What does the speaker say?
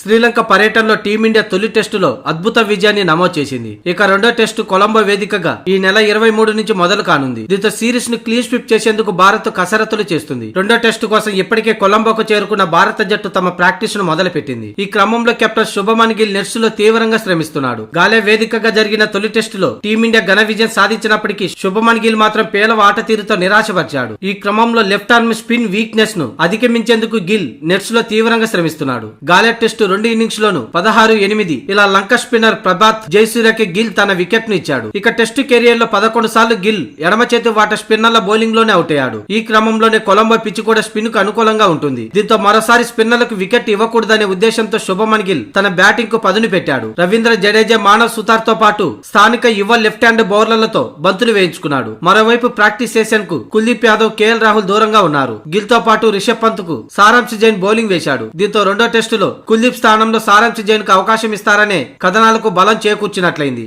శ్రీలంక పర్యటనలో టీమిండియా తొలి టెస్టులో అద్భుత విజయాన్ని నమోదు చేసింది. ఇక రెండో టెస్టు కొలంబో వేదికగా ఈ నెల 23 నుంచి మొదలు కానుంది. దీంతో సిరీస్ ను క్లీన్ స్వీప్ చేసేందుకు భారత్ కసరత్తులు చేస్తుంది. రెండో టెస్టు కోసం ఇప్పటికే కొలంబోకు చేరుకున్న భారత జట్టు తమ ప్రాక్టీస్ ను మొదలు పెట్టింది. ఈ క్రమంలో కెప్టెన్ శుభమన్ గిల్ నెట్స్ లో తీవ్రంగా శ్రమిస్తున్నాడు. గాలే వేదికగా జరిగిన తొలి టెస్టులో టీమిండియా ఘన విజయం సాధించినప్పటికీ శుభమన్ గిల్ మాత్రం పేలవ ఆట తీరుతో నిరాశపరిచాడు. ఈ క్రమంలో లెఫ్ట్ ఆర్మ్ స్పిన్ వీక్నెస్ ను అధిగమించేందుకు గిల్ నెట్స్ లో తీవ్రంగా శ్రమిస్తున్నాడు. గాలే టెస్టు 2 ఇన్నింగ్స్ లోను 16-8 ఇలా లంక స్పిన్నర్ ప్రభాత్ జయసూర్యకి గిల్ తన వికెట్ ను ఇచ్చాడు. ఇక టెస్టు కెరియర్ లో 11 సార్లు గిల్ ఎడమ చేతి వాట స్పిన్నర్ల బౌలింగ్ లోనే అవుట్ అయ్యాడు. ఈ క్రమంలోనే కొలంబో పిచ్ కూడా స్పిన్ కు అనుకూలంగా ఉంటుంది. దీంతో మరోసారి స్పిన్నర్లకు వికెట్ ఇవ్వకూడదనే ఉద్దేశంతో శుభమన్ గిల్ తన బ్యాటింగ్ కు పదును పెట్టాడు. రవీంద్ర జడేజా, మానవ్ సుతార్ తో పాటు స్థానిక యువ లెఫ్ట్ హ్యాండ్ బౌలర్లతో బంతులు వేయించుకున్నాడు. మరోవైపు ప్రాక్టీస్ సెషన్ కు కుల్దీప్ యాదవ్, కేఎల్ రాహుల్ దూరంగా ఉన్నారు. గిల్ తో పాటు రిషబ్ పంత్ కు సారాంశ్ జైన్ బౌలింగ్ వేశాడు. దీంతో రెండో టెస్టులో కుల్దీప్ స్థానంలో సారాంశ్ జైన్ కు అవకాశం ఇస్తారనే కథనాలకు బలం చేకూర్చినట్లయింది.